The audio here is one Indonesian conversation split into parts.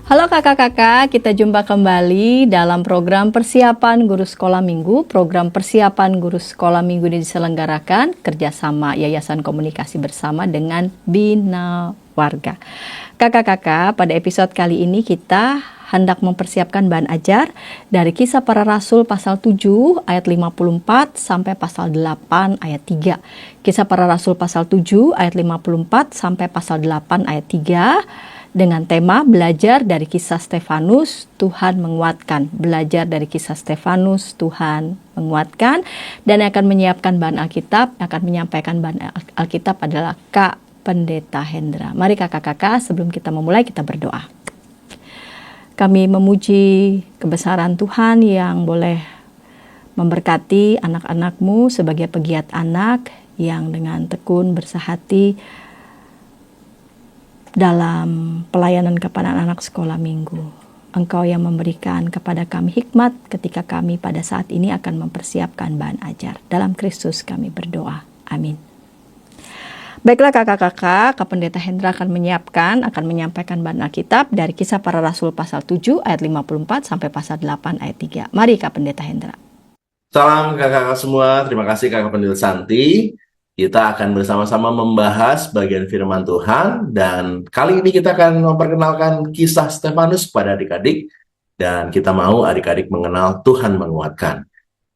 Halo kakak-kakak, kita jumpa kembali dalam program persiapan guru sekolah minggu. Program persiapan guru sekolah minggu ini diselenggarakan kerjasama Yayasan Komunikasi Bersama dengan Bina Warga. Kakak-kakak, pada episode kali ini kita hendak mempersiapkan bahan ajar dari Kisah Para Rasul pasal 7 ayat 54 sampai pasal 8 ayat 3. Kisah Para Rasul pasal 7 ayat 54 sampai pasal 8 ayat 3 dengan tema belajar dari kisah Stefanus, Tuhan menguatkan. Belajar dari kisah Stefanus, Tuhan menguatkan. Dan yang akan menyiapkan bahan Alkitab, akan menyampaikan bahan Alkitab adalah Kak Pendeta Hendra. Mari kakak-kakak, sebelum kita memulai, kita berdoa. Kami memuji kebesaran Tuhan yang boleh memberkati anak-anak-Mu sebagai pegiat anak yang dengan tekun bersahati dalam pelayanan kepada anak sekolah minggu. Engkau yang memberikan kepada kami hikmat ketika kami pada saat ini akan mempersiapkan bahan ajar. Dalam Kristus kami berdoa. Amin. Baiklah kakak-kakak, Kak Pendeta Hendra akan menyampaikan bahan Alkitab dari Kisah Para Rasul pasal 7 ayat 54 sampai pasal 8 ayat 3. Mari Kak Pendeta Hendra. Salam kakak-kakak semua, terima kasih Kakak Pendeta Santi. Kita akan bersama-sama membahas bagian firman Tuhan, dan kali ini kita akan memperkenalkan kisah Stefanus kepada adik-adik, dan kita mau adik-adik mengenal Tuhan menguatkan.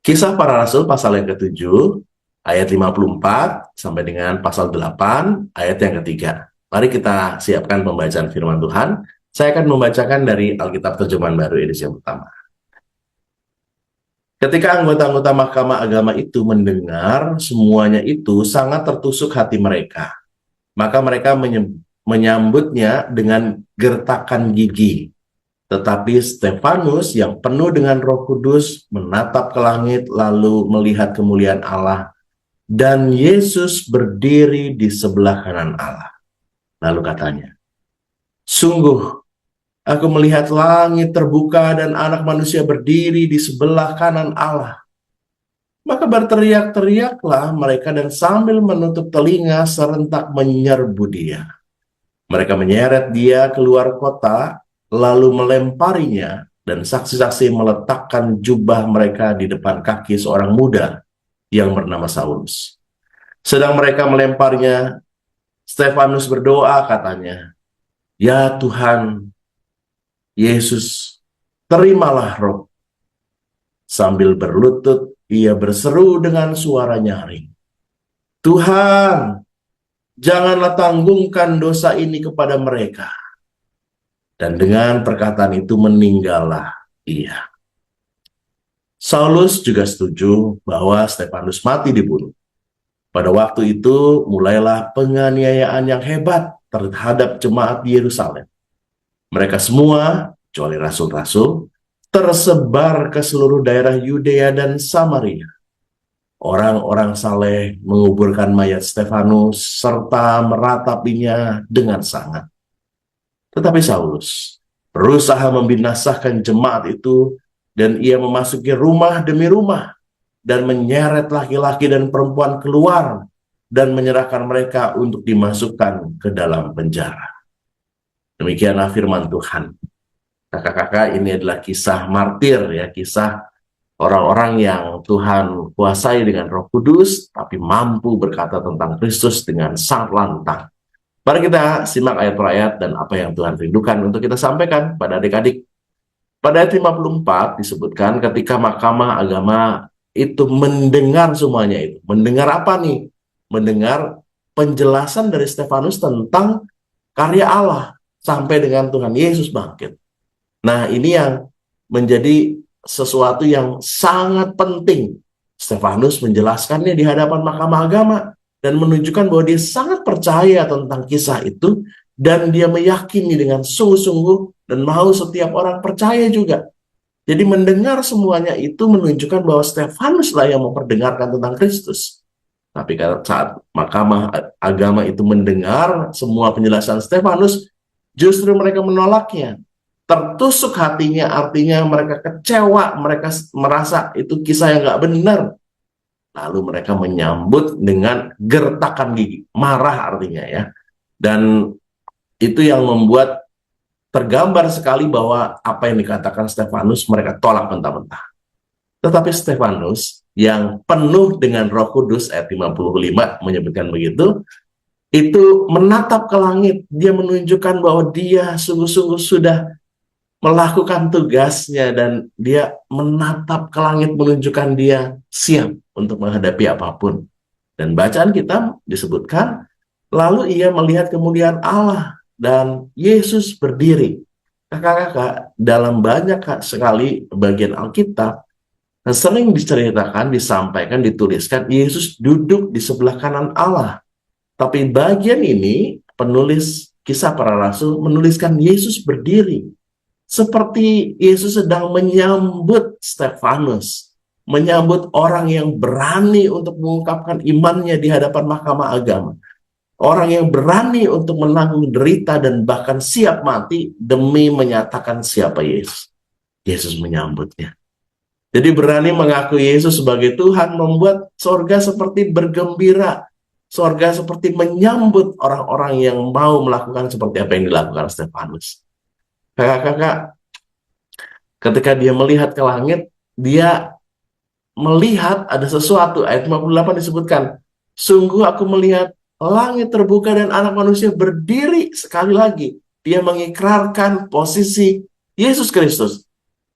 Kisah Para Rasul pasal yang ke-7, ayat 54, sampai dengan pasal 8, ayat yang ketiga. Mari kita siapkan pembacaan firman Tuhan. Saya akan membacakan dari Alkitab Terjemahan Baru edisi yang pertama. Ketika anggota-anggota Mahkamah Agama itu mendengar semuanya itu sangat tertusuk hati mereka. Maka mereka menyambutnya dengan gertakan gigi. Tetapi Stefanus yang penuh dengan Roh Kudus menatap ke langit lalu melihat kemuliaan Allah. Dan Yesus berdiri di sebelah kanan Allah. Lalu katanya, "Sungguh, aku melihat langit terbuka dan anak manusia berdiri di sebelah kanan Allah." Maka berteriak-teriaklah mereka dan sambil menutup telinga serentak menyerbu dia. Mereka menyeret dia keluar kota, lalu melemparinya, dan saksi-saksi meletakkan jubah mereka di depan kaki seorang muda yang bernama Saulus. Sedang mereka melemparnya, Stefanus berdoa katanya, "Ya Tuhan, Yesus, terimalah roh." Sambil berlutut, ia berseru dengan suara nyaring, "Tuhan, janganlah tanggungkan dosa ini kepada mereka." Dan dengan perkataan itu meninggallah ia. Saulus juga setuju bahwa Stefanus mati dibunuh. Pada waktu itu mulailah penganiayaan yang hebat terhadap jemaat di Yerusalem. Mereka semua, kecuali rasul-rasul, tersebar ke seluruh daerah Yudea dan Samaria. Orang-orang saleh menguburkan mayat Stefanus serta meratapinya dengan sangat. Tetapi Saulus berusaha membinasakan jemaat itu, dan ia memasuki rumah demi rumah dan menyeret laki-laki dan perempuan keluar dan menyerahkan mereka untuk dimasukkan ke dalam penjara. Demikianlah firman Tuhan. Kakak-kakak, ini adalah kisah martir, ya, kisah orang-orang yang Tuhan kuasai dengan Roh Kudus, tapi mampu berkata tentang Kristus dengan sangat lantang. Mari kita simak ayat per ayat dan apa yang Tuhan rindukan untuk kita sampaikan pada adik-adik. Pada ayat 54 disebutkan ketika Mahkamah Agama itu mendengar semuanya itu. Mendengar apa nih? Mendengar penjelasan dari Stefanus tentang karya Allah sampai dengan Tuhan Yesus bangkit. Nah, ini yang menjadi sesuatu yang sangat penting. Stefanus menjelaskannya di hadapan Mahkamah Agama dan menunjukkan bahwa dia sangat percaya tentang kisah itu, dan dia meyakini dengan sungguh-sungguh dan mau setiap orang percaya juga. Jadi mendengar semuanya itu menunjukkan bahwa Stefanus lah yang memperdengarkan tentang Kristus. Tapi saat Mahkamah Agama itu mendengar semua penjelasan Stefanus, justru mereka menolaknya. Tertusuk hatinya, artinya mereka kecewa, mereka merasa itu kisah yang gak benar. Lalu mereka menyambut dengan gertakan gigi, marah artinya, ya. Dan itu yang membuat tergambar sekali bahwa apa yang dikatakan Stefanus mereka tolak mentah-mentah. Tetapi Stefanus yang penuh dengan Roh Kudus, ayat 55 menyebutkan begitu, itu menatap ke langit. Dia menunjukkan bahwa dia sungguh-sungguh sudah melakukan tugasnya, dan dia menatap ke langit menunjukkan dia siap untuk menghadapi apapun. Dan bacaan kita disebutkan, lalu ia melihat kemuliaan Allah dan Yesus berdiri. Kakak-kakak, dalam banyak sekali bagian Alkitab, sering diceritakan, disampaikan, dituliskan, Yesus duduk di sebelah kanan Allah. Tapi bagian ini, penulis Kisah Para Rasul menuliskan Yesus berdiri. Seperti Yesus sedang menyambut Stefanus, menyambut orang yang berani untuk mengungkapkan imannya di hadapan mahkamah agama. Orang yang berani untuk menanggung derita dan bahkan siap mati demi menyatakan siapa Yesus. Yesus menyambutnya. Jadi berani mengakui Yesus sebagai Tuhan membuat sorga seperti bergembira. Sorga seperti menyambut orang-orang yang mau melakukan seperti apa yang dilakukan Stefanus. Kakak-kakak, ketika dia melihat ke langit, dia melihat ada sesuatu. Ayat 58 disebutkan, sungguh aku melihat langit terbuka dan anak manusia berdiri. Sekali lagi, dia mengikrarkan posisi Yesus Kristus.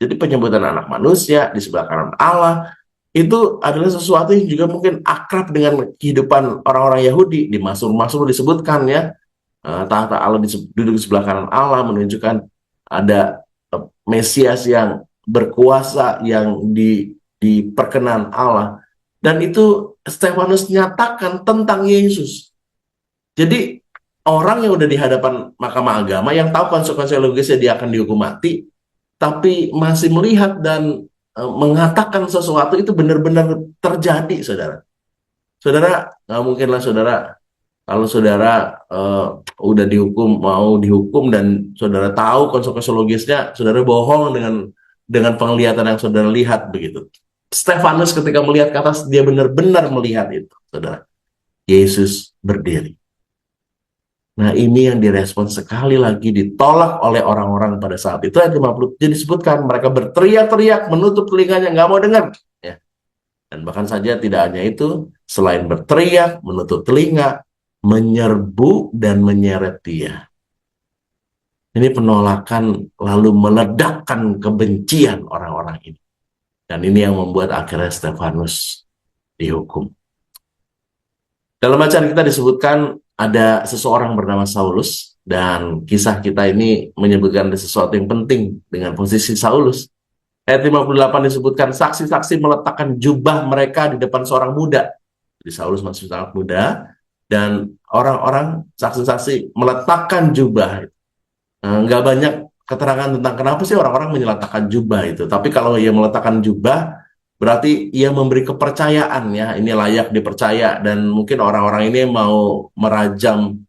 Jadi penyebutan anak manusia di sebelah kanan Allah itu adalah sesuatu yang juga mungkin akrab dengan kehidupan orang-orang Yahudi. Di Mazmur-Mazmur disebutkan ya, tahta Allah duduk di sebelah kanan Allah, menunjukkan ada Mesias yang berkuasa, yang diperkenan Allah. Dan itu Stefanus nyatakan tentang Yesus. Jadi orang yang udah di hadapan mahkamah agama, yang tahu konsekuensi logisnya dia akan dihukum mati, tapi masih melihat dan mengatakan sesuatu itu benar-benar terjadi, saudara. Saudara, nggak mungkinlah saudara, kalau saudara udah mau dihukum dan saudara tahu konsekuensi logisnya, saudara bohong dengan penglihatan yang saudara lihat begitu. Stefanus ketika melihat ke atas, dia benar-benar melihat itu, saudara. Yesus berdiri. Nah, ini yang direspon sekali lagi ditolak oleh orang-orang pada saat itu. Ayat 50 jadi disebutkan mereka berteriak-teriak, menutup telinganya, nggak mau dengar. Ya. Dan bahkan saja tidak hanya itu, selain berteriak, menutup telinga, menyerbu dan menyeret dia. Ini penolakan lalu meledakkan kebencian orang-orang ini. Dan ini yang membuat akhirnya Stefanus dihukum. Dalam bacaan kita disebutkan ada seseorang bernama Saulus, dan kisah kita ini menyebutkan ada sesuatu yang penting dengan posisi Saulus. Ayat 58 disebutkan saksi-saksi meletakkan jubah mereka di depan seorang muda. Jadi Saulus masih sangat muda, dan orang-orang saksi-saksi meletakkan jubah. Nggak banyak keterangan tentang kenapa sih orang-orang meletakkan jubah itu. Tapi kalau ia meletakkan jubah, berarti ia memberi kepercayaan ya, ini layak dipercaya, dan mungkin orang-orang ini mau merajam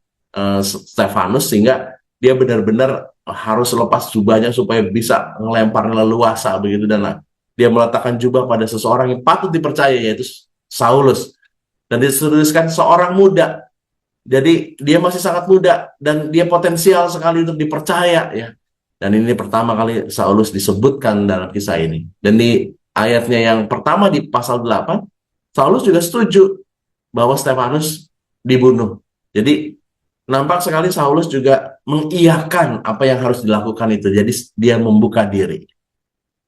Stefanus sehingga dia benar-benar harus lepas jubahnya supaya bisa melempar leluasa begitu, dan dia meletakkan jubah pada seseorang yang patut dipercaya, yaitu Saulus. Dan dituliskan seorang muda. Jadi dia masih sangat muda dan dia potensial sekali untuk dipercaya ya. Dan ini pertama kali Saulus disebutkan dalam kisah ini. Dan di ayatnya yang pertama di pasal 8, Saulus juga setuju bahwa Stefanus dibunuh. Jadi nampak sekali Saulus juga mengiyakan apa yang harus dilakukan itu. Jadi dia membuka diri.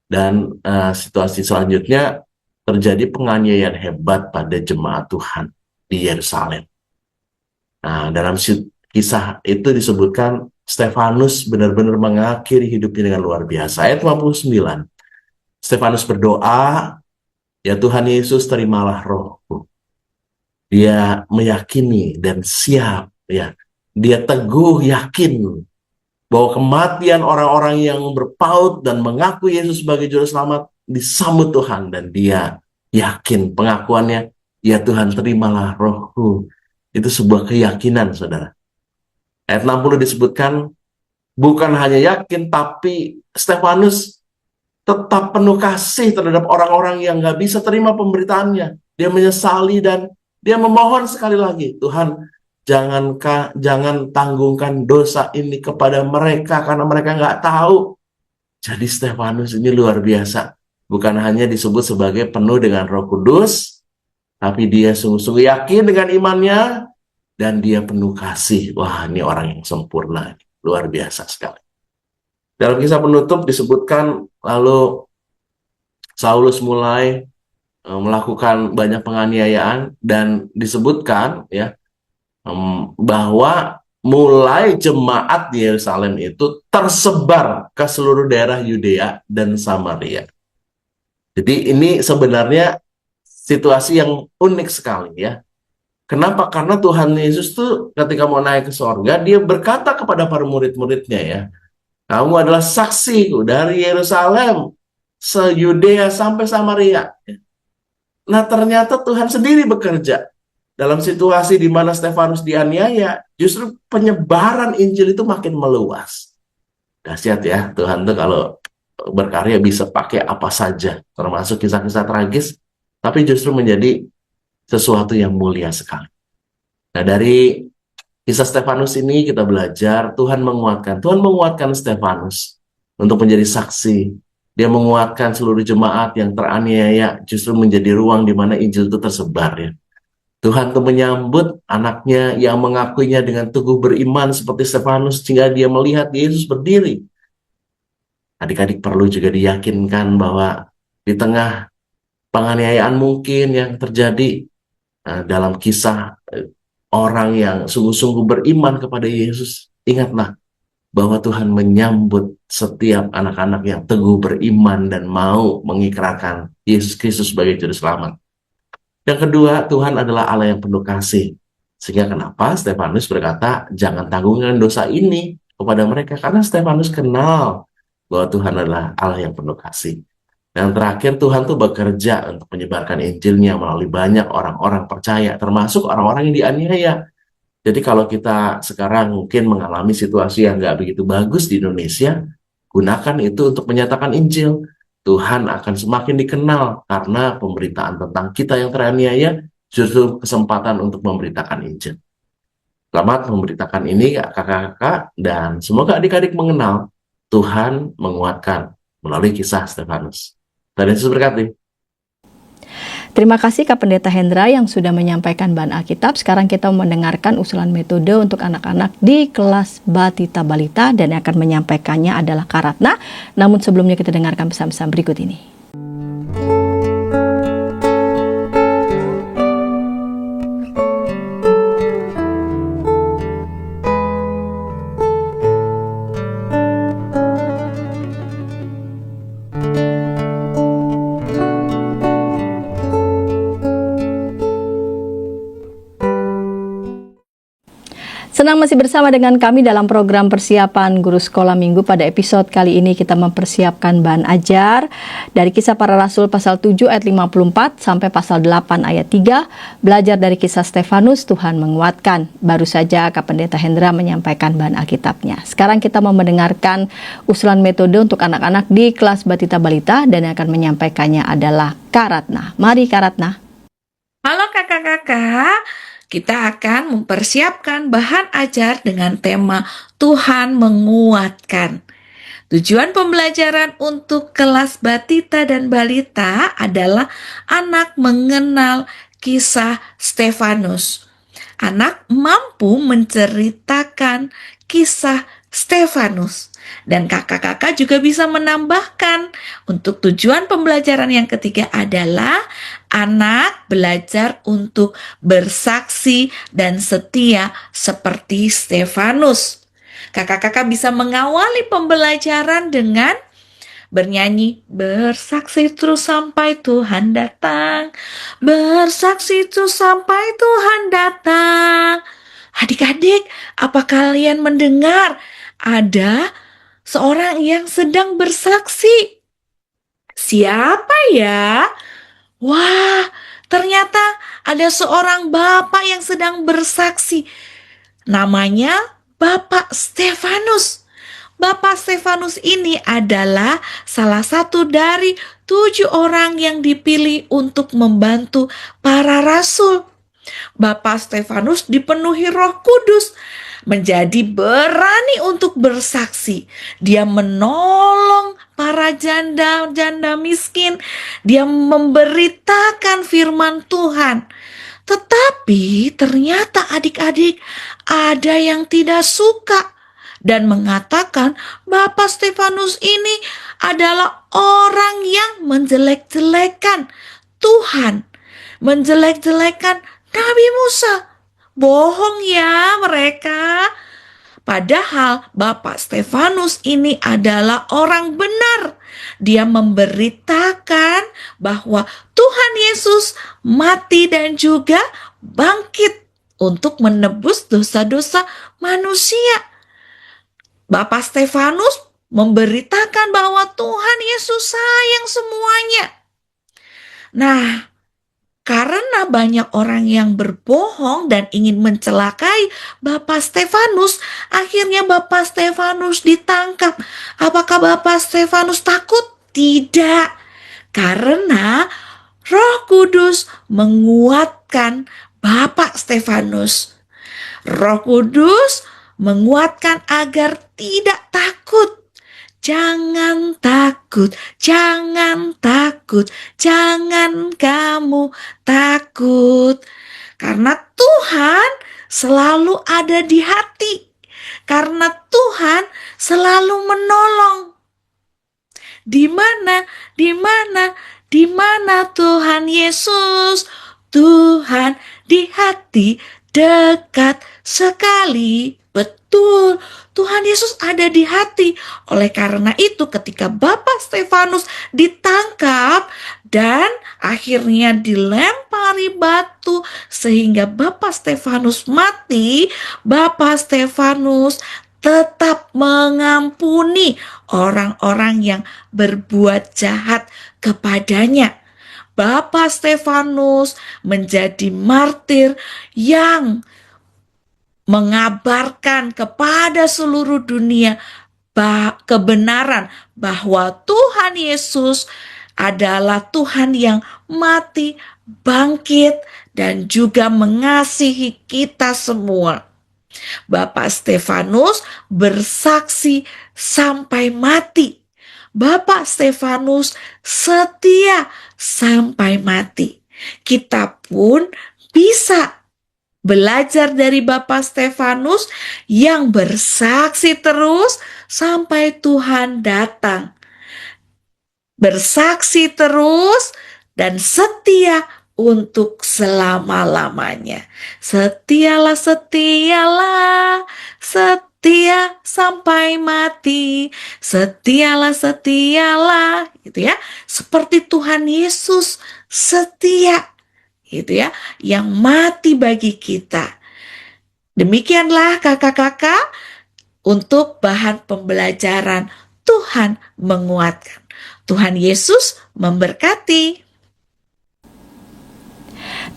Dan situasi selanjutnya terjadi penganiayaan hebat pada jemaat Tuhan di Yerusalem. Nah, dalam kisah itu disebutkan Stefanus benar-benar mengakhiri hidupnya dengan luar biasa. Ayat 59. Stefanus berdoa, ya Tuhan Yesus, terimalah rohku. Dia meyakini dan siap ya. Dia teguh yakin bahwa kematian orang-orang yang berpaut dan mengaku Yesus sebagai juru selamat disambut Tuhan, dan dia yakin pengakuannya, ya Tuhan, terimalah rohku. Itu sebuah keyakinan, saudara. Ayat 60 disebutkan, bukan hanya yakin, tapi Stefanus tetap penuh kasih terhadap orang-orang yang nggak bisa terima pemberitaannya. Dia menyesali dan dia memohon sekali lagi, Tuhan, jangan tanggungkan dosa ini kepada mereka karena mereka nggak tahu. Jadi Stefanus ini luar biasa. Bukan hanya disebut sebagai penuh dengan Roh Kudus, tapi dia sungguh-sungguh yakin dengan imannya dan dia penuh kasih. Wah, ini orang yang sempurna. Luar biasa sekali. Dalam kisah penutup disebutkan lalu Saulus mulai melakukan banyak penganiayaan dan disebutkan ya bahwa mulai jemaat di Yerusalem itu tersebar ke seluruh daerah Yudea dan Samaria. Jadi ini sebenarnya situasi yang unik sekali ya. Kenapa? Karena Tuhan Yesus tuh ketika mau naik ke sorga, dia berkata kepada para murid-muridnya ya, kamu adalah saksiku dari Yerusalem, se-Yudea sampai Samaria. Nah ternyata Tuhan sendiri bekerja. Dalam situasi di mana Stefanus dianiaya, justru penyebaran Injil itu makin meluas. Dahsyat ya, Tuhan tuh kalau berkarya bisa pakai apa saja, termasuk kisah-kisah tragis, tapi justru menjadi sesuatu yang mulia sekali. Nah dari kisah Stefanus ini kita belajar, Tuhan menguatkan Stefanus untuk menjadi saksi. Dia menguatkan seluruh jemaat yang teraniaya, justru menjadi ruang di mana Injil itu tersebar ya. Tuhan tuh menyambut anaknya yang mengakuinya dengan teguh beriman seperti Stefanus sehingga dia melihat Yesus berdiri. Adik-adik perlu juga diyakinkan bahwa di tengah penganiayaan mungkin yang terjadi dalam kisah orang yang sungguh-sungguh beriman kepada Yesus, ingatlah bahwa Tuhan menyambut setiap anak-anak yang teguh beriman dan mau mengikrarkan Yesus Kristus sebagai juru selamat. Yang kedua, Tuhan adalah Allah yang penuh kasih. Sehingga kenapa Stefanus berkata, jangan tanggungkan dosa ini kepada mereka. Karena Stefanus kenal bahwa Tuhan adalah Allah yang penuh kasih. Dan terakhir, Tuhan tuh bekerja untuk menyebarkan Injilnya melalui banyak orang-orang percaya, termasuk orang-orang yang dianiaya. Jadi kalau kita sekarang mungkin mengalami situasi yang nggak begitu bagus di Indonesia, gunakan itu untuk menyatakan Injil. Tuhan akan semakin dikenal karena pemberitaan tentang kita yang teraniaya justru kesempatan untuk memberitakan Injil. Selamat memberitakan ini kakak-kakak dan semoga adik-adik mengenal Tuhan menguatkan melalui kisah Stefanus. Tuhan Yesus berkati. Terima kasih Kak Pendeta Hendra yang sudah menyampaikan bahan Alkitab. Sekarang kita mendengarkan usulan metode untuk anak-anak di kelas Batita Balita dan yang akan menyampaikannya adalah Kak Ratna. Namun sebelumnya kita dengarkan pesan-pesan berikut ini. Senang masih bersama dengan kami dalam program persiapan guru sekolah minggu. Pada episode kali ini kita mempersiapkan bahan ajar dari Kisah Para Rasul pasal 7 ayat 54 sampai pasal 8 ayat 3. Belajar dari kisah Stefanus, Tuhan menguatkan. Baru saja Kak Pendeta Hendra menyampaikan bahan Alkitabnya. Sekarang kita mau mendengarkan usulan metode untuk anak-anak di kelas Batita Balita dan yang akan menyampaikannya adalah Kak Ratna. Mari Kak Ratna. Halo kakak-kakak. Kita akan mempersiapkan bahan ajar dengan tema Tuhan menguatkan. Tujuan pembelajaran untuk kelas Batita dan Balita adalah anak mengenal kisah Stefanus. Anak mampu menceritakan kisah Stefanus. Dan kakak-kakak juga bisa menambahkan untuk tujuan pembelajaran yang ketiga adalah anak belajar untuk bersaksi dan setia seperti Stefanus. Kakak-kakak bisa mengawali pembelajaran dengan bernyanyi, bersaksi terus sampai Tuhan datang, bersaksi terus sampai Tuhan datang. Adik-adik, apa kalian mendengar ada seorang yang sedang bersaksi? Siapa ya? Wah, ternyata ada seorang bapak yang sedang bersaksi. Namanya Bapak Stefanus. Bapak Stefanus ini adalah salah satu dari 7 orang yang dipilih untuk membantu para rasul. Bapak Stefanus dipenuhi Roh Kudus, menjadi berani untuk bersaksi. Dia menolong para janda-janda miskin. Dia memberitakan firman Tuhan. Tetapi ternyata adik-adik ada yang tidak suka dan mengatakan Bapak Stefanus ini adalah orang yang menjelek-jelekan Tuhan, menjelek-jelekan Nabi Musa. Bohong ya mereka. Padahal Bapak Stefanus ini adalah orang benar. Dia memberitakan bahwa Tuhan Yesus mati dan juga bangkit untuk menebus dosa-dosa manusia. Bapak Stefanus memberitakan bahwa Tuhan Yesus sayang semuanya. Nah, karena banyak orang yang berbohong dan ingin mencelakai Bapak Stefanus, akhirnya Bapak Stefanus ditangkap. Apakah Bapak Stefanus takut? Tidak. Karena Roh Kudus menguatkan Bapak Stefanus. Roh Kudus menguatkan agar tidak takut. Jangan takut, jangan takut, jangan kamu takut. Karena Tuhan selalu ada di hati. Karena Tuhan selalu menolong. Di mana, di mana, di mana Tuhan Yesus? Tuhan di hati, dekat sekali. Betul, Tuhan Yesus ada di hati. Oleh karena itu ketika Bapak Stefanus ditangkap dan akhirnya dilempari batu sehingga Bapak Stefanus mati, Bapak Stefanus tetap mengampuni orang-orang yang berbuat jahat kepadanya. Bapak Stefanus menjadi martir yang mengabarkan kepada seluruh dunia kebenaran bahwa Tuhan Yesus adalah Tuhan yang mati, bangkit, dan juga mengasihi kita semua. Bapak Stefanus bersaksi sampai mati. Bapak Stefanus setia sampai mati. Kita pun bisa belajar dari Bapak Stefanus yang bersaksi terus sampai Tuhan datang. Bersaksi terus dan setia untuk selama-lamanya. Setialah, setialah, setia sampai mati. Setialah, setialah, gitu ya. Seperti Tuhan Yesus setia, gitu ya, yang mati bagi kita. Demikianlah kakak-kakak untuk bahan pembelajaran Tuhan menguatkan. Tuhan Yesus memberkati.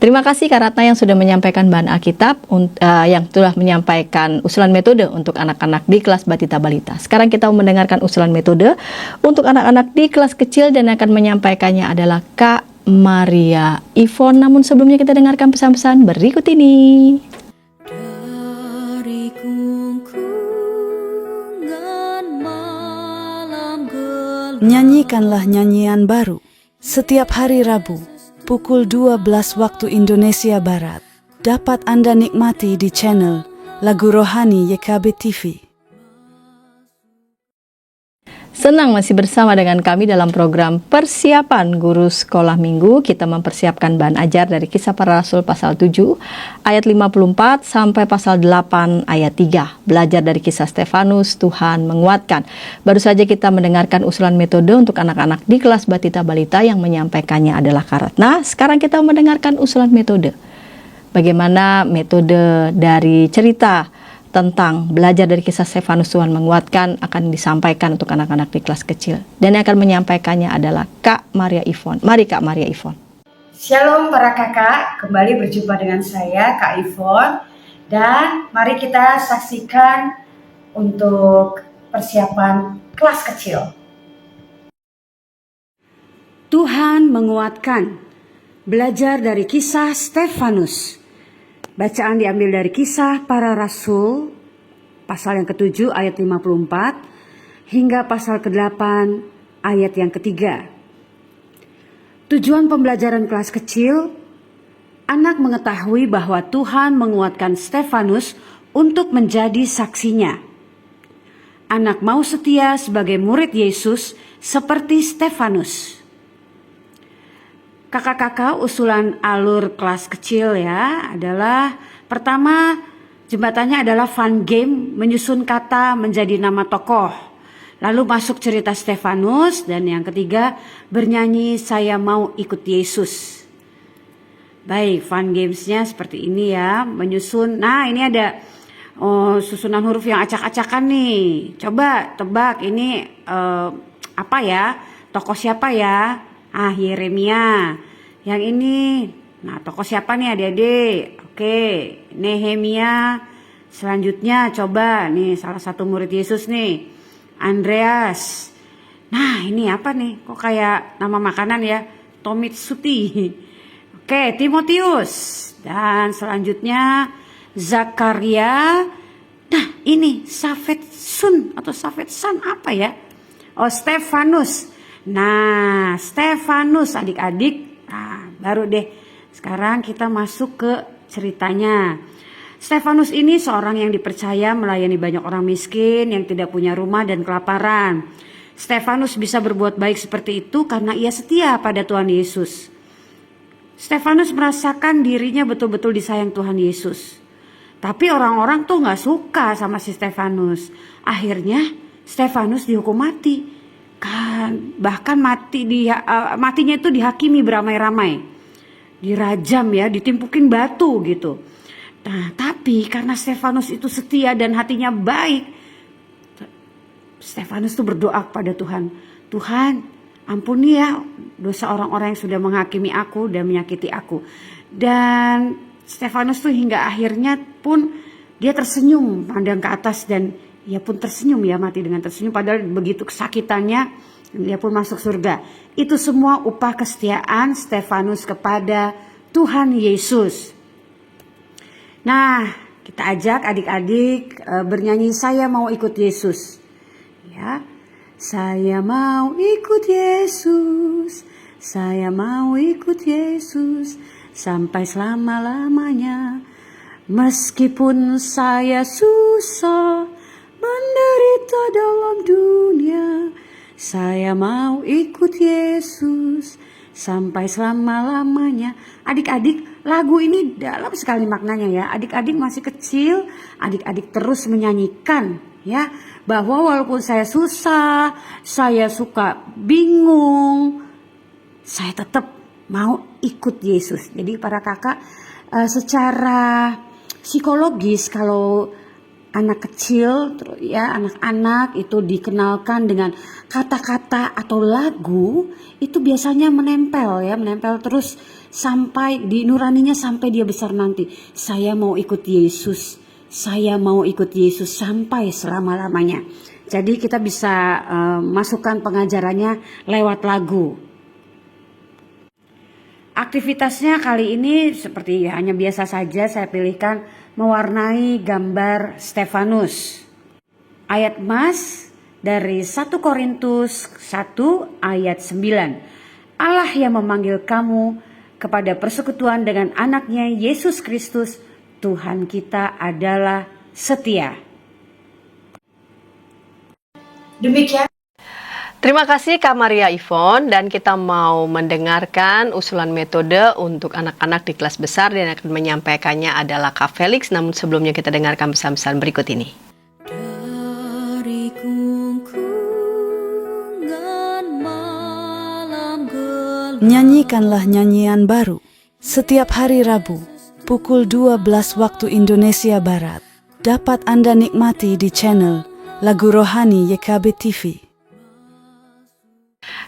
Terima kasih Kak Ratna yang sudah menyampaikan bahan Alkitab, yang telah menyampaikan usulan metode untuk anak-anak di kelas Batita Balita. Sekarang kita mendengarkan usulan metode untuk anak-anak di kelas kecil dan akan menyampaikannya adalah Kak Maria Ivon. Namun sebelumnya kita dengarkan pesan-pesan berikut ini. Dari gungkungan malam gelap, nyanyikanlah nyanyian baru setiap hari Rabu pukul 12 waktu Indonesia Barat. Dapat Anda nikmati di channel Lagu Rohani YKB TV. Senang masih bersama dengan kami dalam program Persiapan Guru Sekolah Minggu. Kita mempersiapkan bahan ajar dari Kisah Para Rasul pasal 7 ayat 54 sampai pasal 8 ayat 3. Belajar dari kisah Stefanus, Tuhan menguatkan. Baru saja kita mendengarkan usulan metode untuk anak-anak di kelas Batita Balita yang menyampaikannya adalah Kak Ratna. Sekarang kita mendengarkan usulan metode. Bagaimana metode dari cerita tentang belajar dari kisah Stefanus Tuhan menguatkan akan disampaikan untuk anak-anak di kelas kecil. Dan yang akan menyampaikannya adalah Kak Maria Ivon. Mari Kak Maria Ivon. Shalom para kakak, kembali berjumpa dengan saya Kak Ivon. Dan mari kita saksikan untuk persiapan kelas kecil. Tuhan menguatkan. Belajar dari kisah Stefanus. Bacaan diambil dari Kisah Para Rasul, pasal yang ke-7 ayat 54, hingga pasal ke-8 ayat yang ke-3. Tujuan pembelajaran kelas kecil, anak mengetahui bahwa Tuhan menguatkan Stefanus untuk menjadi saksinya. Anak mau setia sebagai murid Yesus seperti Stefanus. Kakak-kakak, usulan alur kelas kecil ya adalah pertama, jembatannya adalah fun game, menyusun kata menjadi nama tokoh. Lalu masuk cerita Stefanus, dan yang ketiga bernyanyi saya mau ikut Yesus. Baik, fun gamesnya seperti ini ya, menyusun. Nah, ini ada susunan huruf yang acak-acakan nih. Coba tebak ini apa ya? Tokoh siapa ya? Yeremia. Yang ini, nah tokoh siapa nih adik-adik? Oke, Nehemia. Selanjutnya coba nih salah satu murid Yesus nih, Andreas. Nah ini apa nih? Kok kayak nama makanan ya? Tomitsuti. Oke, Timotius. Dan selanjutnya Zakaria. Nah ini Safetsun atau Safetsan apa ya? Oh, Stefanus. Nah, Stefanus adik-adik. Nah, baru deh. Sekarang kita masuk ke ceritanya. Stefanus ini seorang yang dipercaya melayani banyak orang miskin yang tidak punya rumah dan kelaparan. Stefanus bisa berbuat baik seperti itu karena ia setia pada Tuhan Yesus. Stefanus merasakan dirinya betul-betul disayang Tuhan Yesus. Tapi orang-orang tuh gak suka sama si Stefanus. Akhirnya Stefanus dihukum mati. Bahkan matinya itu dihakimi beramai-ramai, dirajam ya, ditimpukin batu gitu. Nah tapi karena Stefanus itu setia dan hatinya baik, Stefanus itu berdoa kepada Tuhan, Tuhan ampuni ya dosa orang-orang yang sudah menghakimi aku dan menyakiti aku. Dan Stefanus tuh hingga akhirnya pun dia tersenyum pandang ke atas, dan ia pun tersenyum ya, mati dengan tersenyum, padahal begitu kesakitannya dia pun masuk surga. Itu semua upah kesetiaan Stefanus kepada Tuhan Yesus. Nah, kita ajak adik-adik bernyanyi saya mau ikut Yesus. Ya. Saya mau ikut Yesus. Saya mau ikut Yesus sampai selama-lamanya. Meskipun saya susah menderita dalam dunia, saya mau ikut Yesus sampai selama-lamanya. Adik-adik, lagu ini dalam sekali maknanya ya. Adik-adik masih kecil, adik-adik terus menyanyikan ya, bahwa walaupun saya susah, saya suka bingung, saya tetap mau ikut Yesus. Jadi para kakak, secara psikologis kalau anak kecil ya, anak-anak itu dikenalkan dengan kata-kata atau lagu, itu biasanya menempel terus sampai di nuraninya sampai dia besar nanti. Saya mau ikut Yesus, saya mau ikut Yesus sampai selama-lamanya. Jadi kita bisa masukkan pengajarannya lewat lagu. Aktivitasnya kali ini seperti hanya biasa saja, saya pilihkan mewarnai gambar Stefanus. Ayat emas dari 1 Korintus 1 ayat 9. Allah yang memanggil kamu kepada persekutuan dengan anaknya Yesus Kristus, Tuhan kita adalah setia. Demikian. Terima kasih Kak Maria Yvonne, dan kita mau mendengarkan usulan metode untuk anak-anak di kelas besar, dan akan menyampaikannya adalah Kak Felix. Namun sebelumnya kita dengarkan pesan-pesan berikut ini. Dari gungkungan malam gelap, Nyanyikanlah nyanyian baru setiap hari Rabu pukul 12 waktu Indonesia Barat. Dapat Anda nikmati di channel Lagu Rohani YKB TV.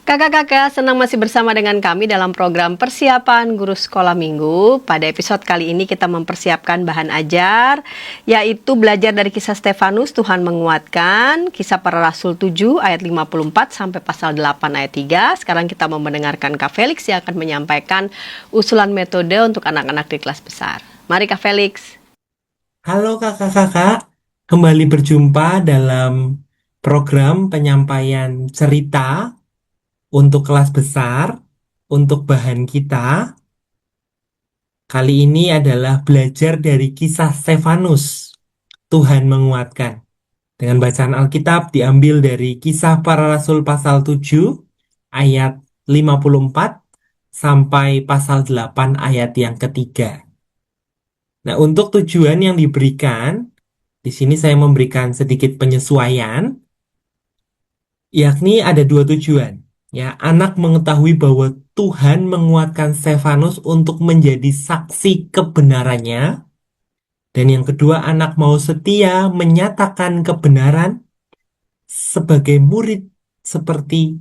Kakak-kakak, senang masih bersama dengan kami dalam program Persiapan Guru Sekolah Minggu. Pada episode kali ini kita mempersiapkan bahan ajar, yaitu belajar dari kisah Stefanus, Tuhan menguatkan, Kisah Para Rasul 7 ayat 54 sampai pasal 8 ayat 3. Sekarang kita mau mendengarkan Kak Felix yang akan menyampaikan usulan metode untuk anak-anak di kelas besar. Mari Kak Felix. Halo kakak-kakak, kembali berjumpa dalam program penyampaian cerita untuk kelas besar, untuk bahan kita. Kali ini adalah belajar dari kisah Stefanus, Tuhan menguatkan. Dengan bacaan Alkitab diambil dari Kisah Para Rasul pasal 7, ayat 54, sampai pasal 8 ayat yang ketiga. Nah, untuk tujuan yang diberikan, di sini saya memberikan sedikit penyesuaian, yakni ada dua tujuan. Ya, anak mengetahui bahwa Tuhan menguatkan Stefanus untuk menjadi saksi kebenarannya. Dan yang kedua, anak mau setia menyatakan kebenaran sebagai murid seperti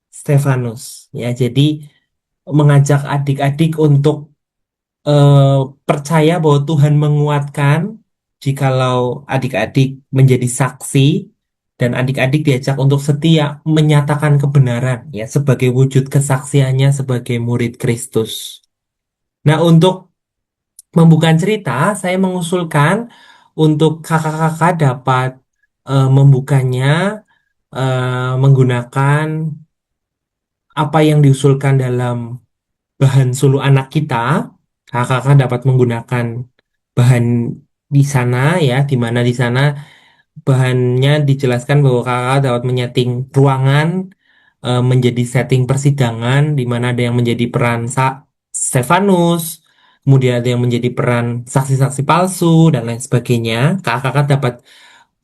Stefanus. Ya, jadi mengajak adik-adik untuk percaya bahwa Tuhan menguatkan jikalau adik-adik menjadi saksi dan adik-adik diajak untuk setia menyatakan kebenaran ya sebagai wujud kesaksiannya sebagai murid Kristus. Nah, untuk membuka cerita, saya mengusulkan untuk kakak-kakak dapat membukanya menggunakan apa yang diusulkan dalam bahan suluh anak kita. Kakak-kakak dapat menggunakan bahan di sana ya, di mana di sana bahannya dijelaskan bahwa kakak dapat menyeting ruangan menjadi setting persidangan, di mana ada yang menjadi peran Stefanus, kemudian ada yang menjadi peran saksi-saksi palsu dan lain sebagainya. Kakak-kakak dapat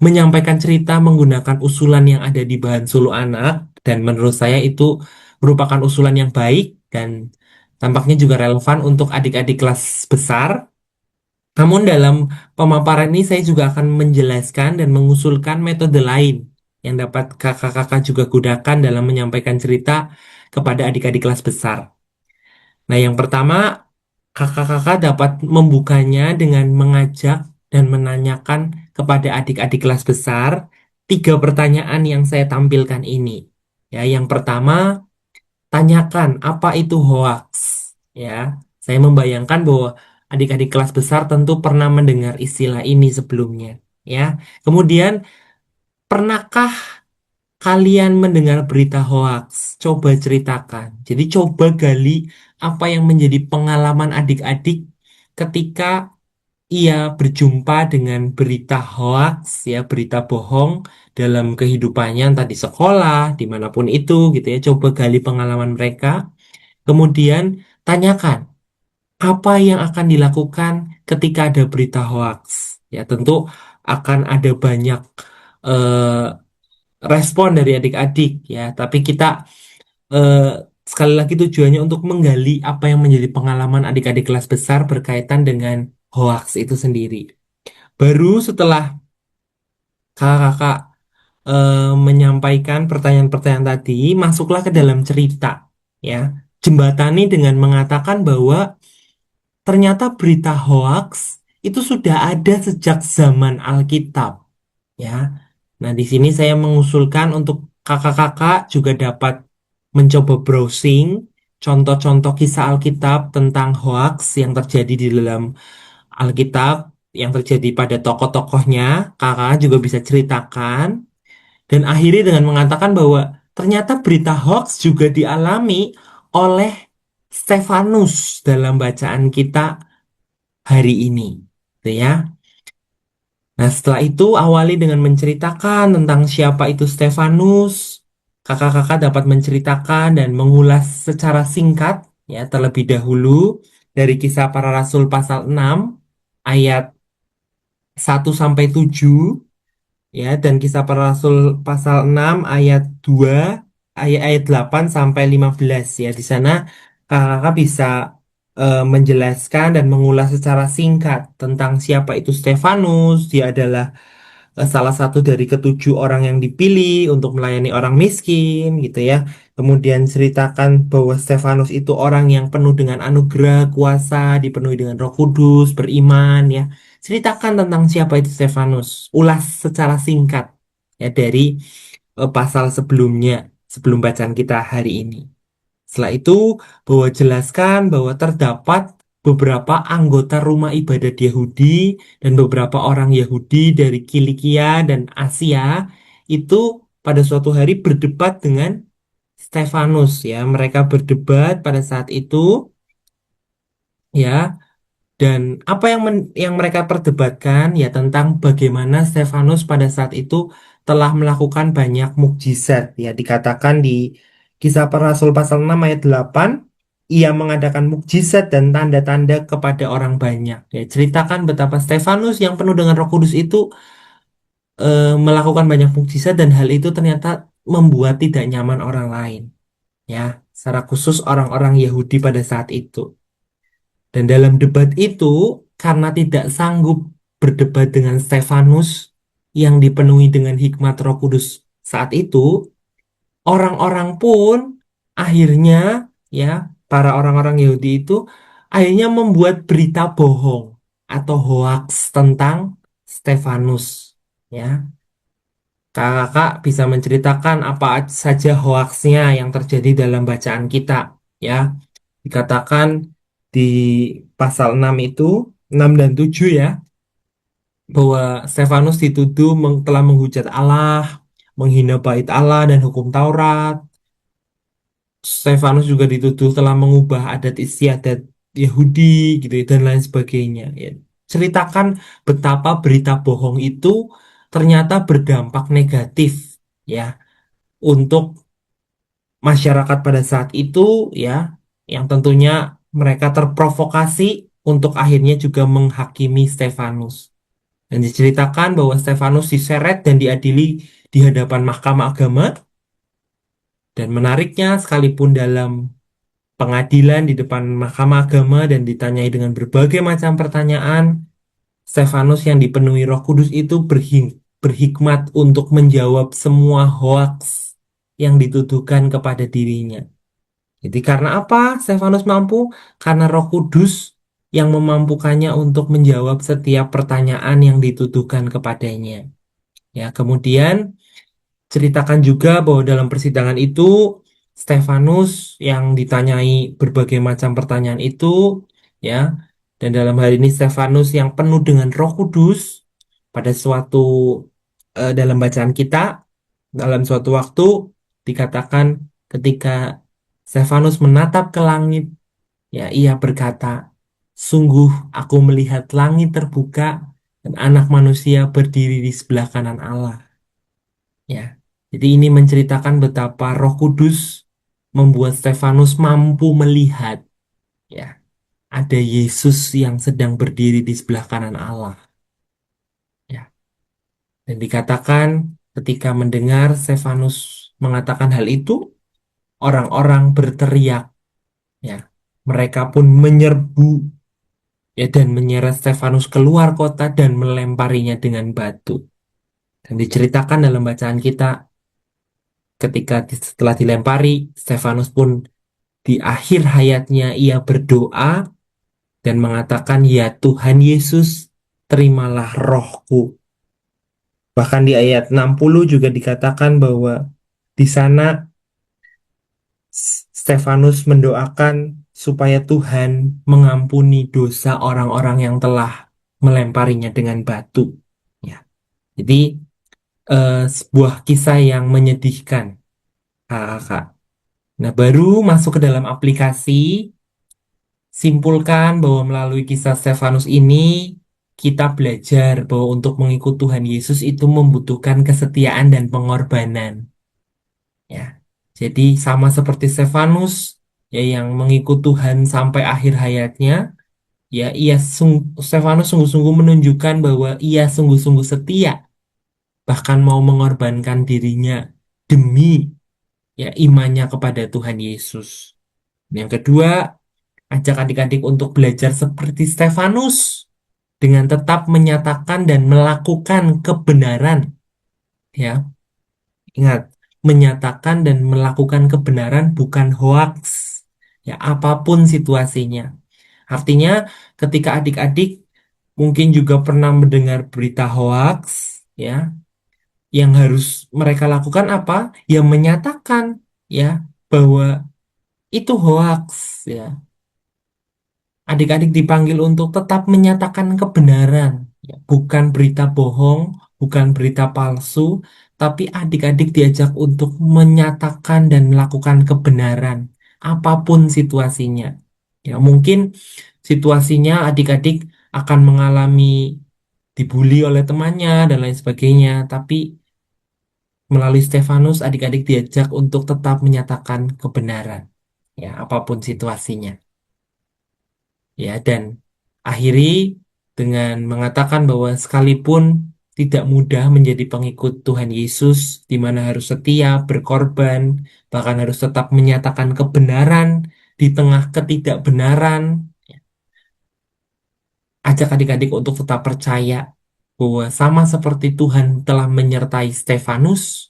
menyampaikan cerita menggunakan usulan yang ada di bahan suluh anak, dan menurut saya itu merupakan usulan yang baik dan tampaknya juga relevan untuk adik-adik kelas besar. Namun dalam pemaparan ini saya juga akan menjelaskan dan mengusulkan metode lain yang dapat kakak-kakak juga gunakan dalam menyampaikan cerita kepada adik-adik kelas besar. Nah, yang pertama, kakak-kakak dapat membukanya dengan mengajak dan menanyakan kepada adik-adik kelas besar 3 pertanyaan yang saya tampilkan ini. Ya, yang pertama, tanyakan apa itu hoax. Ya, saya membayangkan bahwa adik-adik kelas besar tentu pernah mendengar istilah ini sebelumnya. Ya, kemudian pernahkah kalian mendengar berita hoax? Coba ceritakan. Jadi coba gali apa yang menjadi pengalaman adik-adik ketika ia berjumpa dengan berita hoax, ya berita bohong dalam kehidupannya, entah di sekolah, dimanapun itu, gitu ya. Coba gali pengalaman mereka. Kemudian tanyakan apa yang akan dilakukan ketika ada berita hoax. Ya tentu akan ada banyak eh, respon dari adik-adik ya. Tapi kita eh, sekali lagi tujuannya untuk menggali apa yang menjadi pengalaman adik-adik kelas besar berkaitan dengan hoax itu sendiri. Baru setelah kakak-kakak menyampaikan pertanyaan-pertanyaan tadi, masuklah ke dalam cerita ya. Jembatani dengan mengatakan bahwa ternyata berita hoax itu sudah ada sejak zaman Alkitab, ya. Nah, di sini saya mengusulkan untuk kakak-kakak juga dapat mencoba browsing contoh-contoh kisah Alkitab tentang hoax yang terjadi di dalam Alkitab, yang terjadi pada tokoh-tokohnya. Kakak juga bisa ceritakan dan akhiri dengan mengatakan bahwa ternyata berita hoax juga dialami oleh Stefanus dalam bacaan kita hari ini, gitu ya. Nah, setelah itu awali dengan menceritakan tentang siapa itu Stefanus. Kakak-kakak dapat menceritakan dan mengulas secara singkat ya terlebih dahulu dari Kisah Para Rasul pasal 6 ayat 1 sampai 7 ya, dan Kisah Para Rasul pasal 6 ayat 2 ayat 8 sampai 15 ya. Di sana kakak-kakak bisa menjelaskan dan mengulas secara singkat tentang siapa itu Stefanus. Dia adalah salah satu dari ke-7 orang yang dipilih untuk melayani orang miskin gitu ya. Kemudian ceritakan bahwa Stefanus itu orang yang penuh dengan anugerah, kuasa, dipenuhi dengan Roh Kudus, beriman ya. Ceritakan tentang siapa itu Stefanus. Ulas secara singkat ya dari pasal sebelumnya, sebelum bacaan kita hari ini. Setelah itu, bahwa jelaskan bahwa terdapat beberapa anggota rumah ibadat Yahudi dan beberapa orang Yahudi dari Kilikia dan Asia itu pada suatu hari berdebat dengan Stefanus ya. Mereka berdebat pada saat itu ya, dan apa yang mereka perdebatkan ya tentang bagaimana Stefanus pada saat itu telah melakukan banyak mukjizat ya, dikatakan di Kisah Para Rasul pasal 6 ayat 8, ia mengadakan mukjizat dan tanda-tanda kepada orang banyak ya, ceritakan betapa Stefanus yang penuh dengan Roh Kudus itu melakukan banyak mukjizat dan hal itu ternyata membuat tidak nyaman orang lain ya, secara khusus orang-orang Yahudi pada saat itu. Dan dalam debat itu, karena tidak sanggup berdebat dengan Stefanus yang dipenuhi dengan hikmat Roh Kudus saat itu, orang-orang pun akhirnya ya, para orang-orang Yahudi itu akhirnya membuat berita bohong atau hoaks tentang Stefanus. Ya, kakak bisa menceritakan apa saja hoaksnya yang terjadi dalam bacaan kita, ya. Dikatakan di pasal 6 itu, 6 dan 7 ya, bahwa Stefanus dituduh telah menghujat Allah, menghina bait Allah dan hukum Taurat. Stefanus juga dituduh telah mengubah adat istiadat Yahudi gitu ya, dan lain sebagainya ya. Ceritakan betapa berita bohong itu ternyata berdampak negatif ya untuk masyarakat pada saat itu ya, yang tentunya mereka terprovokasi untuk akhirnya juga menghakimi Stefanus. Dan diceritakan bahwa Stefanus diseret dan diadili di hadapan Mahkamah Agama. Dan menariknya, sekalipun dalam pengadilan di depan Mahkamah Agama dan ditanyai dengan berbagai macam pertanyaan, Stefanus yang dipenuhi Roh Kudus itu berhikmat untuk menjawab semua hoaks yang dituduhkan kepada dirinya. Jadi karena apa Stefanus mampu? Karena Roh Kudus yang memampukannya untuk menjawab setiap pertanyaan yang dituduhkan kepadanya. Ya, kemudian ceritakan juga bahwa dalam persidangan itu Stefanus yang ditanyai berbagai macam pertanyaan itu, ya, dan dalam hal ini Stefanus yang penuh dengan Roh Kudus pada dalam bacaan kita dalam suatu waktu dikatakan ketika Stefanus menatap ke langit, ya, ia berkata, sungguh aku melihat langit terbuka dan anak manusia berdiri di sebelah kanan Allah. Ya, jadi ini menceritakan betapa Roh Kudus membuat Stefanus mampu melihat, ya, ada Yesus yang sedang berdiri di sebelah kanan Allah. Ya, dan dikatakan ketika mendengar Stefanus mengatakan hal itu, orang-orang berteriak, ya, mereka pun menyerbu ya dan menyeret Stefanus keluar kota dan melemparinya dengan batu. Dan diceritakan dalam bacaan kita ketika setelah dilempari, Stefanus pun di akhir hayatnya ia berdoa dan mengatakan, ya Tuhan Yesus, terimalah rohku. Bahkan di ayat 60 juga dikatakan bahwa di sana Stefanus mendoakan supaya Tuhan mengampuni dosa orang-orang yang telah melemparinya dengan batu. Ya. Jadi sebuah kisah yang menyedihkan, kakak. Nah, baru masuk ke dalam aplikasi, simpulkan bahwa melalui kisah Stefanus ini kita belajar bahwa untuk mengikut Tuhan Yesus itu membutuhkan kesetiaan dan pengorbanan. Ya. Jadi sama seperti Stefanus ya yang mengikut Tuhan sampai akhir hayatnya, ya Stefanus sungguh-sungguh menunjukkan bahwa ia sungguh-sungguh setia, bahkan mau mengorbankan dirinya demi ya imannya kepada Tuhan Yesus. Yang kedua, ajak adik-adik untuk belajar seperti Stefanus dengan tetap menyatakan dan melakukan kebenaran. Ya, ingat, menyatakan dan melakukan kebenaran bukan hoaks. Ya, apapun situasinya. Artinya, ketika adik-adik mungkin juga pernah mendengar berita hoaks, ya, yang harus mereka lakukan apa? Ya, menyatakan ya bahwa itu hoaks, ya. Adik-adik dipanggil untuk tetap menyatakan kebenaran, ya, bukan berita bohong, bukan berita palsu, tapi adik-adik diajak untuk menyatakan dan melakukan kebenaran, apapun situasinya. Ya, mungkin situasinya adik-adik akan mengalami dibully oleh temannya dan lain sebagainya, tapi melalui Stefanus adik-adik diajak untuk tetap menyatakan kebenaran, ya, apapun situasinya. Ya, dan akhiri dengan mengatakan bahwa sekalipun tidak mudah menjadi pengikut Tuhan Yesus, di mana harus setia, berkorban, bahkan harus tetap menyatakan kebenaran di tengah ketidakbenaran, ajak adik-adik untuk tetap percaya bahwa sama seperti Tuhan telah menyertai Stefanus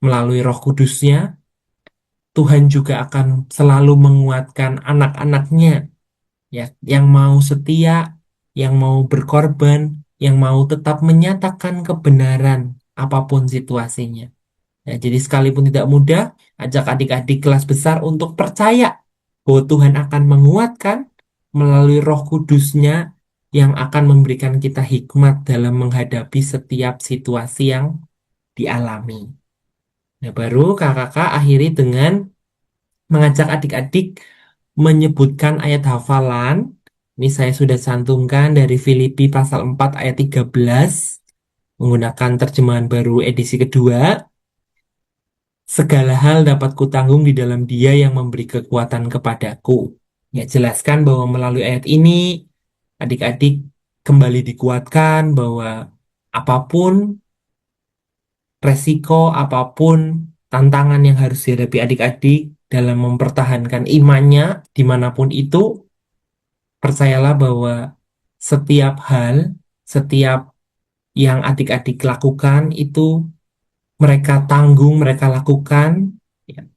melalui Roh Kudus-Nya, Tuhan juga akan selalu menguatkan anak-anaknya, ya, yang mau setia, yang mau berkorban, yang mau tetap menyatakan kebenaran apapun situasinya. Ya, jadi sekalipun tidak mudah, ajak adik-adik kelas besar untuk percaya bahwa Tuhan akan menguatkan melalui Roh Kudus-Nya yang akan memberikan kita hikmat dalam menghadapi setiap situasi yang dialami. Nah, baru kakak-kakak akhiri dengan mengajak adik-adik menyebutkan ayat hafalan. Ini saya sudah cantumkan dari Filipi pasal 4 ayat 13 menggunakan terjemahan baru edisi kedua. Segala hal dapat kutanggung di dalam Dia yang memberi kekuatan kepadaku. Ya, jelaskan bahwa melalui ayat ini adik-adik kembali dikuatkan bahwa apapun resiko, apapun tantangan yang harus dihadapi adik-adik dalam mempertahankan imannya dimanapun itu, percayalah bahwa setiap hal, setiap yang adik-adik lakukan itu mereka tanggung, mereka lakukan, ya,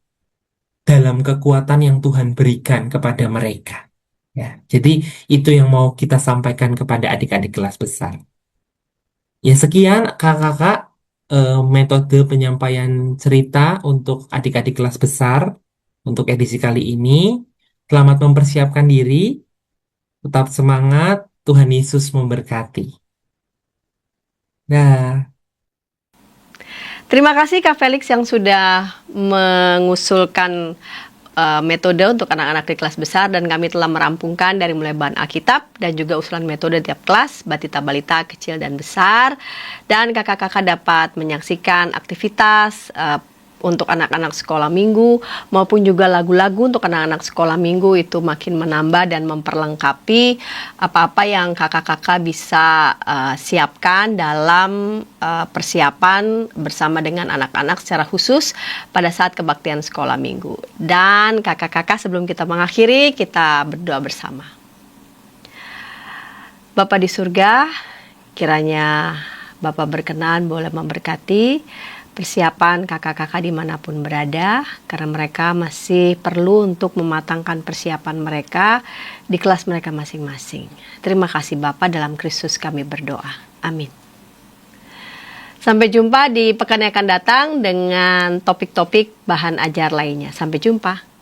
dalam kekuatan yang Tuhan berikan kepada mereka. Ya, jadi itu yang mau kita sampaikan kepada adik-adik kelas besar. Ya, sekian kakak-kakak metode penyampaian cerita untuk adik-adik kelas besar untuk edisi kali ini. Selamat mempersiapkan diri, tetap semangat, Tuhan Yesus memberkati. Nah, Terima kasih Kak Felix yang sudah mengusulkan metode untuk anak-anak di kelas besar, dan kami telah merampungkan dari mulai bahan Alkitab dan juga usulan metode tiap kelas, batita balita kecil dan besar, dan kakak-kakak dapat menyaksikan aktivitas untuk anak-anak sekolah minggu maupun juga lagu-lagu untuk anak-anak sekolah minggu itu makin menambah dan memperlengkapi apa-apa yang kakak-kakak bisa siapkan dalam persiapan bersama dengan anak-anak secara khusus pada saat kebaktian sekolah minggu. Dan kakak-kakak, sebelum kita mengakhiri, kita berdoa bersama. Bapa di surga, kiranya Bapak berkenan boleh memberkati persiapan kakak-kakak dimanapun berada, karena mereka masih perlu untuk mematangkan persiapan mereka di kelas mereka masing-masing. Terima kasih Bapak, dalam Kristus kami berdoa. Amin. Sampai jumpa di pekan yang akan datang dengan topik-topik bahan ajar lainnya. Sampai jumpa.